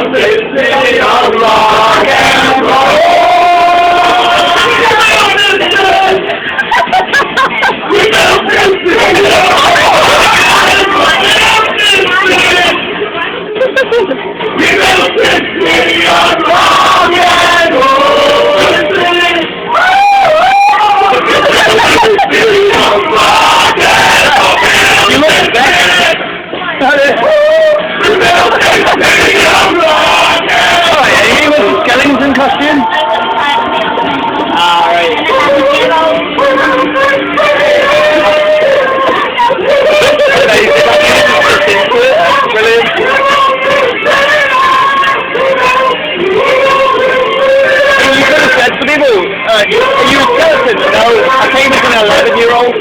city of rock and roll. We built this city of rock and roll. You look back. Amy with the skeleton costume? Alright. Brilliant. You could have said to people, are you a skeleton? No, I came as an 11-year-old.